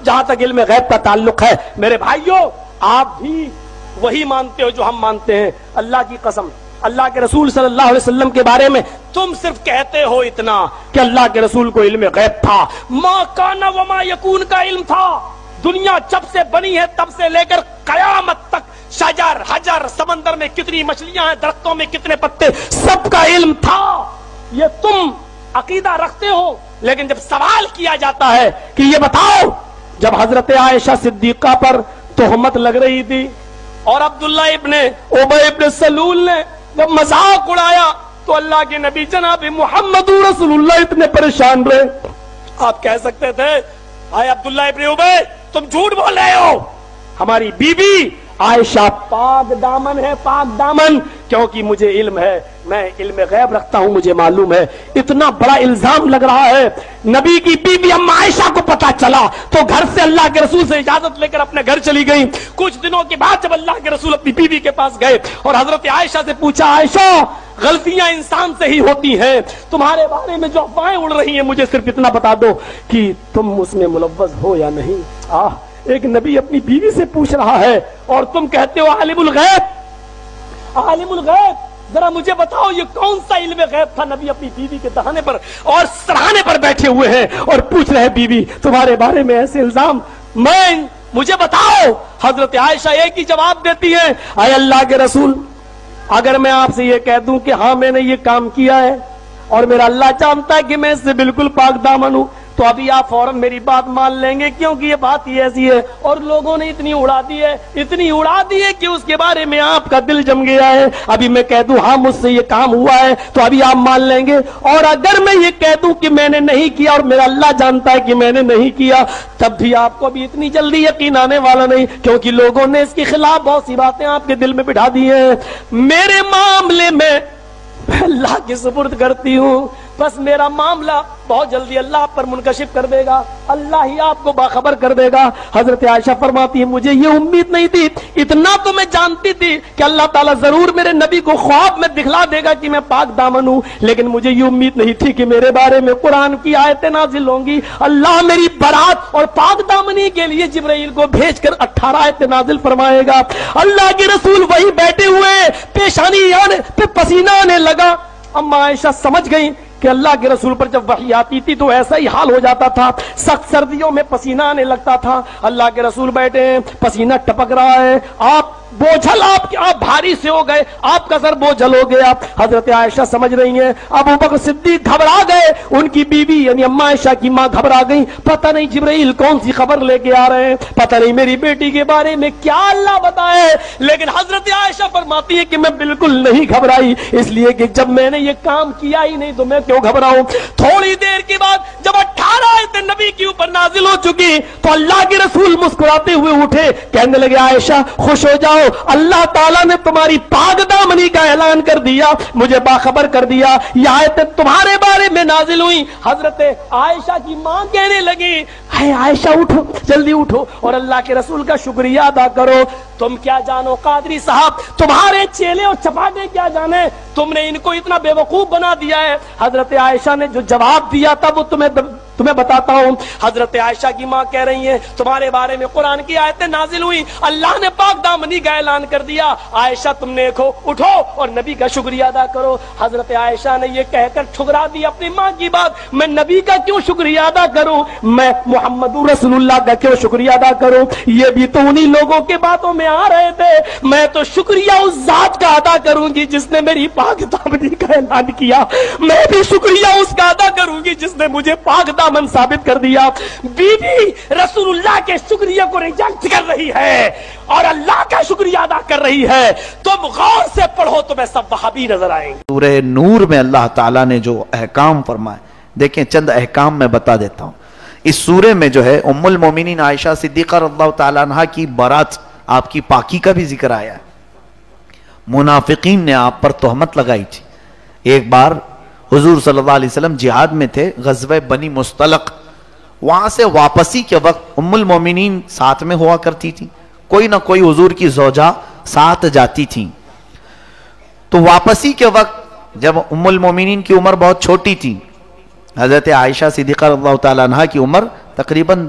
جہاں تک علم غیب کا تعلق ہے میرے بھائیوں آپ بھی وہی مانتے ہو جو ہم مانتے ہیں. اللہ کی قسم اللہ کے رسول صلی اللہ علیہ وسلم کے بارے میں تم صرف کہتے ہو اتنا کہ اللہ کے رسول کو علم غیب تھا. ما کان وما یکون کا علم تھا. دنیا جب سے بنی ہے تب سے لے کر قیامت تک شجر حجر سمندر میں کتنی مچھلیاں ہیں درختوں میں کتنے پتے سب کا علم تھا. یہ تم عقیدہ رکھتے ہو لیکن جب سوال کیا جاتا ہے کہ یہ بتاؤ جب حضرت عائشہ صدیقہ پر تہمت لگ رہی تھی اور عبداللہ ابن ابی ابن سلول نے جب مذاق اڑایا تو اللہ کے نبی جناب محمد رسول اللہ اتنے پریشان رہے. آپ کہہ سکتے تھے آئے عبداللہ ابن ابی تم جھوٹ بول رہے ہو. ہماری بی بی عائشہ پاک دامن ہے پاک دامن کیونکہ مجھے علم ہے میں علم غیب رکھتا ہوں مجھے معلوم ہے. اتنا بڑا الزام لگ رہا ہے. نبی کی بی بی اما عائشہ کو پتا چلا تو گھر سے اللہ کے رسول سے اجازت لے کر اپنے گھر چلی گئی. کچھ دنوں کے بعد جب اللہ کے رسول اپنی بی بی کے پاس گئے اور حضرت عائشہ سے پوچھا عائشہ غلطیاں انسان سے ہی ہوتی ہیں تمہارے بارے میں جو افواہیں اڑ رہی ہیں مجھے صرف اتنا بتا دو کہ تم اس میں ملوث ہو یا نہیں. ایک نبی اپنی بیوی سے پوچھ رہا ہے اور تم کہتے ہو عالم الغیب عالم الغیب. ذرا مجھے بتاؤ یہ کون سا علم غیب تھا. نبی اپنی بیوی کے دہانے پر اور سراہنے پر بیٹھے ہوئے ہیں اور پوچھ رہے بیوی تمہارے بارے میں ایسے الزام مجھے بتاؤ. حضرت عائشہ ایک ہی جواب دیتی ہے اے اللہ کے رسول اگر میں آپ سے یہ کہہ دوں کہ ہاں میں نے یہ کام کیا ہے اور میرا اللہ جانتا ہے کہ میں اس سے بالکل پاک دامن ہوں تو ابھی آپ فوراً میری بات مان لیں گے کیونکہ یہ بات ہی ایسی ہے اور لوگوں نے اتنی اڑا دی ہے کہ اس کے بارے میں آپ کا دل جم گیا ہے. ابھی میں کہہ دوں ہاں مجھ سے یہ کام ہوا ہے تو ابھی آپ مان لیں گے اور اگر میں یہ کہہ دوں کہ میں نے نہیں کیا اور میرا اللہ جانتا ہے کہ میں نے نہیں کیا تب بھی آپ کو بھی اتنی جلدی یقین آنے والا نہیں کیونکہ لوگوں نے اس کے خلاف بہت سی باتیں آپ کے دل میں بٹھا دی ہیں. میرے معاملے میں اللہ کی سپرد کرتی ہوں بس میرا معاملہ بہت جلدی اللہ آپ پر منکشف کر دے گا اللہ ہی آپ کو باخبر کر دے گا. حضرت عائشہ فرماتی ہے مجھے یہ امید نہیں تھی اتنا تو میں جانتی تھی کہ اللہ تعالیٰ ضرور میرے نبی کو خواب میں دکھلا دے گا کہ میں پاک دامن ہوں لیکن مجھے یہ امید نہیں تھی کہ میرے بارے میں قرآن کی آیتیں نازل ہوں گی. اللہ میری برات اور پاک دامنی کے لیے جبرائیل کو بھیج کر 18 آیتیں نازل فرمائے گا. اللہ کے رسول وہی بیٹھے ہوئے پیشانی پہ پسینہ آنے لگا. اما عائشہ سمجھ گئی کہ اللہ کے رسول پر جب وحی آتی تھی تو ایسا ہی حال ہو جاتا تھا سخت سردیوں میں پسینہ آنے لگتا تھا. اللہ کے رسول بیٹھے ہیں پسینہ ٹپک رہا ہے آپ بوجھل آپ بھاری سے ہو گئے آپ کا سر بوجھل ہو گیا. حضرت عائشہ سمجھ رہی ہیں ابو بکر صدیق گھبرا گئے ان کی بیوی یعنی اما عائشہ کی ماں گھبرا گئی پتہ نہیں جبرائیل کون سی خبر لے کے آ رہے ہیں پتہ نہیں میری بیٹی کے بارے میں کیا اللہ بتائے. لیکن حضرت عائشہ فرماتی ہے کہ میں بالکل نہیں گھبرائی اس لیے کہ جب میں نے یہ کام کیا ہی نہیں تو میں کیوں گھبراؤں. تھوڑی دیر کے بعد جب 18 آیتیں نبی کے اوپر نازل ہو چکی تو اللہ کے رسول مسکراتے ہوئے اٹھے کہنے لگے عائشہ خوش ہو جاؤ اللہ تعالیٰ نے تمہاری پاک دامنی کا اعلان کر دیا مجھے باخبر کر دیا یہ آیتیں تمہارے بارے میں نازل ہوئی. حضرت عائشہ کی ماں کہنے لگی اے عائشہ اٹھو جلدی اٹھو اور اللہ کے رسول کا شکریہ ادا کرو. تم کیا جانو قادری صاحب تمہارے چیلے اور چپاٹے کیا جانے تم نے ان کو اتنا بے وقوف بنا دیا ہے. حضرت عائشہ نے جو جواب دیا تھا وہ تمہیں بتاتا ہوں. حضرت عائشہ کی ماں کہہ رہی ہیں تمہارے بارے میں قرآن کی آیتیں نازل ہوئی اللہ نے پاک دامنی کا اعلان کر دیا. عائشہ تم نے اٹھو اور نبی کا شکریہ ادا کرو. حضرت عائشہ نے یہ کہہ کر ٹھکرا دی اپنی ماں کی بات میں نبی کا کیوں شکریہ ادا کروں میں محمد رسول اللہ کا کیوں شکریہ ادا کروں. یہ بھی تو انہی لوگوں کے باتوں میں آ رہے تھے میں تو شکریہ اس ذات کا ادا کروں گی جس نے میری پاک دامنی کا اعلان کیا میں بھی شکریہ اس کا ادا کروں گی جس نے مجھے پاک دامن ثابت کر دیا. بی بی رسول اللہ کے شکریہ کو ریجیکٹ کر رہی ہے اور اللہ کا شکریہ ادا کر رہی ہے. تم غور سے پڑھو تمہیں سب وہابی نظر آئیں گے. سورہ نور میں اللہ تعالیٰ نے جو احکام فرمائے دیکھیں چند احکام میں بتا دیتا ہوں. اس سورے میں جو ہے ام المومنین عائشہ صدیقہ رضی اللہ تعالیٰ عنہ کی برات آپ کی پاکی کا بھی ذکر آیا ہے. منافقین نے آپ پر تہمت لگائی تھی. ایک بار حضور صلی اللہ علیہ وسلم جہاد میں تھے غزوہ بنی مستلق وہاں سے واپسی کے وقت ام المومنین ساتھ میں ہوا کرتی تھی کوئی نہ کوئی حضور کی زوجہ ساتھ جاتی تھی. تو واپسی کے وقت جب ام المومنین کی عمر بہت چھوٹی تھی حضرت عائشہ صدیقہ رضی اللہ تعالیٰ عنہ کی عمر تقریباً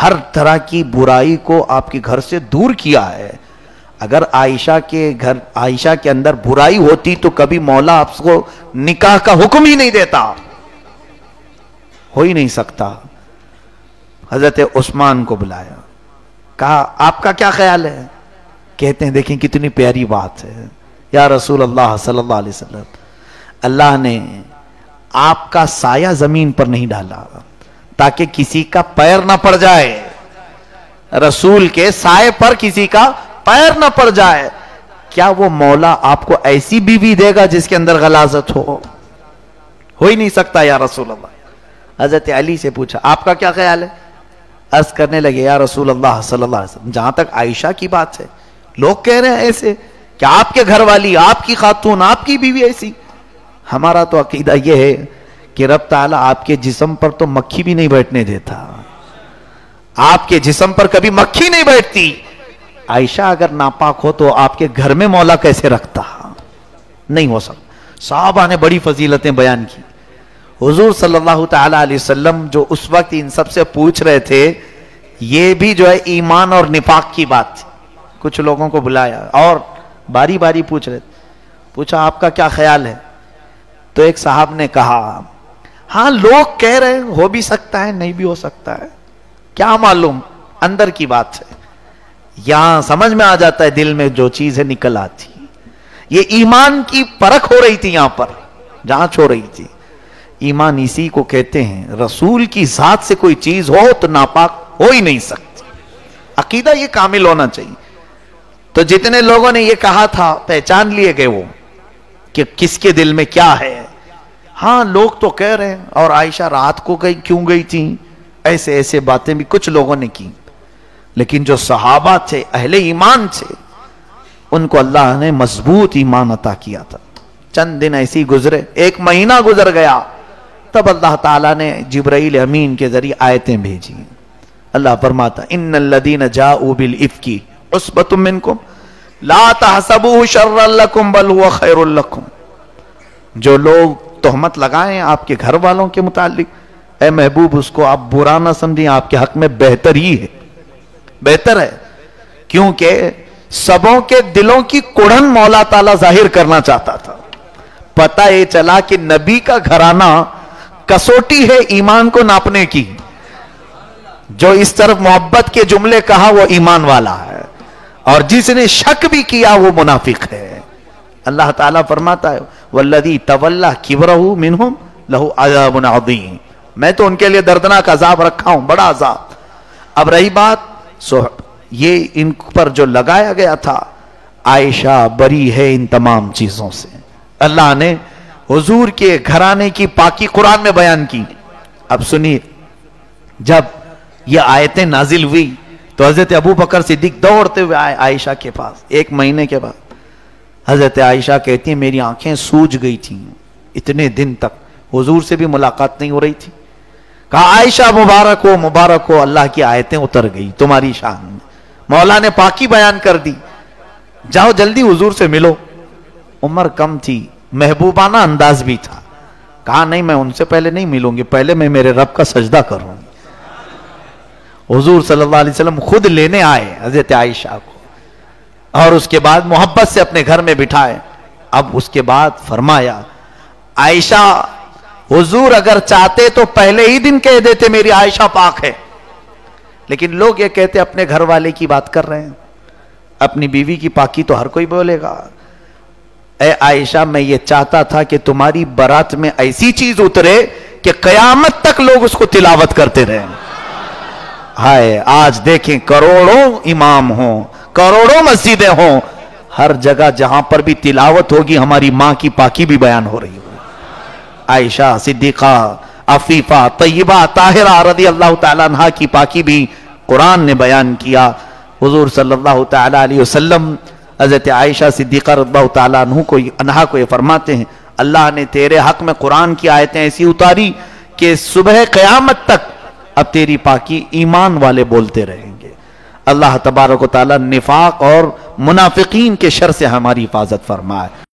ہر طرح کی برائی کو آپ کے گھر سے دور کیا ہے. اگر عائشہ کے اندر برائی ہوتی تو کبھی مولا آپ کو نکاح کا حکم ہی نہیں دیتا, ہو ہی نہیں سکتا. حضرت عثمان کو بلایا, کہا آپ کا کیا خیال ہے؟ کہتے ہیں دیکھیں کتنی پیاری بات ہے, یا رسول اللہ صلی اللہ علیہ وسلم, اللہ نے آپ کا سایہ زمین پر نہیں ڈالا تاکہ کسی کا پیر نہ پڑ جائے, رسول کے سائے پر کسی کا پیر نہ پڑ جائے. کیا وہ مولا آپ کو ایسی بیوی دے گا جس کے اندر غلاظت ہو ہی نہیں سکتا یا رسول اللہ. حضرت علی سے پوچھا آپ کا کیا خیال ہے؟ عرض کرنے لگے یا رسول اللہ صلی اللہ علیہ وسلم, جہاں تک عائشہ کی بات ہے لوگ کہہ رہے ہیں ایسے کہ آپ کے گھر والی, آپ کی خاتون, آپ کی بیوی ایسی. ہمارا تو عقیدہ یہ ہے کہ رب تعالیٰ آپ کے جسم پر تو مکھی بھی نہیں بیٹھنے دیتا, آپ کے جسم پر کبھی مکھی نہیں بیٹھتی. عائشہ اگر ناپاک ہو تو آپ کے گھر میں مولا کیسے رکھتا؟ نہیں ہو سکتا. صحابہ نے بڑی فضیلتیں بیان کی. حضور صلی اللہ تعالی علیہ وسلم جو اس وقت ان سب سے پوچھ رہے تھے, یہ بھی جو ہے ایمان اور نفاق کی بات تھی. کچھ لوگوں کو بلایا اور باری باری پوچھ رہے تھے. پوچھا آپ کا کیا خیال ہے؟ تو ایک صاحب نے کہا ہاں لوگ کہہ رہے ہیں, ہو بھی سکتا ہے نہیں بھی ہو سکتا ہے, کیا معلوم, اندر کی بات ہے. یہاں سمجھ میں آ جاتا ہے, دل میں جو چیز ہے نکل آتی. یہ ایمان کی پرکھ ہو رہی تھی, یہاں پر جانچ ہو رہی تھی. ایمان اسی کو کہتے ہیں, رسول کی ذات سے کوئی چیز ہو تو ناپاک ہو ہی نہیں سکتی. عقیدہ یہ کامل ہونا چاہیے. تو جتنے لوگوں نے یہ کہا تھا پہچان لیے گئے وہ کہ کس کے دل میں کیا ہے. ہاں لوگ تو کہہ رہے ہیں, اور عائشہ رات کو کیوں گئی تھی, ایسے باتیں بھی کچھ لوگوں نے کی. لیکن جو صحابہ تھے, اہل ایمان تھے, ان کو اللہ نے مضبوط ایمان عطا کیا تھا. چند دن ایسی گزرے, 1 مہینہ گزر گیا, تب اللہ تعالیٰ نے جبرائیل امین کے ذریعے آیتیں بھیجی. اللہ فرماتا ان الذین جاؤوا بالافک عصبۃ منکم لا تحسبوه شرا لکم بل هو خیر لکم. جو لوگ تہمت لگائیں آپ کے گھر والوں کے متعلق, اے محبوب اس کو آپ برا نہ سمجھیں, آپ کے حق میں بہتر ہی ہے, بہتر ہے. کیونکہ سبوں کے دلوں کی کڑھن مولا تعالیٰ ظاہر کرنا چاہتا تھا. پتہ یہ چلا کہ نبی کا گھرانہ کسوٹی ہے ایمان کو ناپنے کی. جو اس طرف محبت کے جملے کہا وہ ایمان والا ہے, اور جس نے شک بھی کیا وہ منافق ہے. اللہ تعالیٰ فرماتا ہے والذی تولی کبرہ منہم لہ عذاب عظیم, میں تو ان کے لیے دردناک عذاب رکھا ہوں, بڑا عذاب. اب رہی بات یہ ان پر جو لگایا گیا تھا, عائشہ بری ہے ان تمام چیزوں سے. اللہ نے حضور کے گھرانے کی پاکی قرآن میں بیان کی. اب سنیے, جب یہ آیتیں نازل ہوئی تو حضرت ابو بکر صدیق دوڑتے ہوئے آئے عائشہ کے پاس. 1 مہینے کے بعد حضرت عائشہ کہتی ہیں میری آنکھیں سوج گئی تھیں, اتنے دن تک حضور سے بھی ملاقات نہیں ہو رہی تھی. کہا عائشہ مبارک ہو, اللہ کی آیتیں اتر گئی تمہاری شان میں, مولا نے پاکی بیان کر دی, جاؤ جلدی حضور سے ملو. عمر کم تھی, محبوبانہ انداز بھی تھا. کہا نہیں میں ان سے پہلے نہیں ملوں گی, پہلے میں میرے رب کا سجدہ کروں گی. حضور صلی اللہ علیہ وسلم خود لینے آئے حضرت عائشہ کو, اور اس کے بعد محبت سے اپنے گھر میں بٹھائے. اب اس کے بعد فرمایا عائشہ حضور اگر چاہتے تو پہلے ہی دن کہہ دیتے میری عائشہ پاک ہے, لیکن لوگ یہ کہتے اپنے گھر والے کی بات کر رہے ہیں, اپنی بیوی کی پاکی تو ہر کوئی بولے گا. اے عائشہ میں یہ چاہتا تھا کہ تمہاری برات میں ایسی چیز اترے کہ قیامت تک لوگ اس کو تلاوت کرتے رہیں. ہائے آج دیکھیں کروڑوں امام ہوں, کروڑوں مسجدیں ہوں, ہر جگہ جہاں پر بھی تلاوت ہوگی ہماری ماں کی پاکی بھی بیان ہو رہی ہوگی. عائشہ صدیقہ عفیفہ طیبہ طاہرہ رضی اللہ تعالیٰ عنہ کی پاکی بھی قرآن نے بیان کیا. حضور صلی اللہ تعالیٰ علیہ وسلم حضرت عائشہ صدیقہ رضی اللہ تعالیٰ عنہ کو یہ فرماتے ہیں اللہ نے تیرے حق میں قرآن کی آیتیں ایسی اتاری کہ صبح قیامت تک اب تیری پاکی ایمان والے بولتے رہیں گے. اللہ تبارک و تعالیٰ نفاق اور منافقین کے شر سے ہماری حفاظت فرمائے.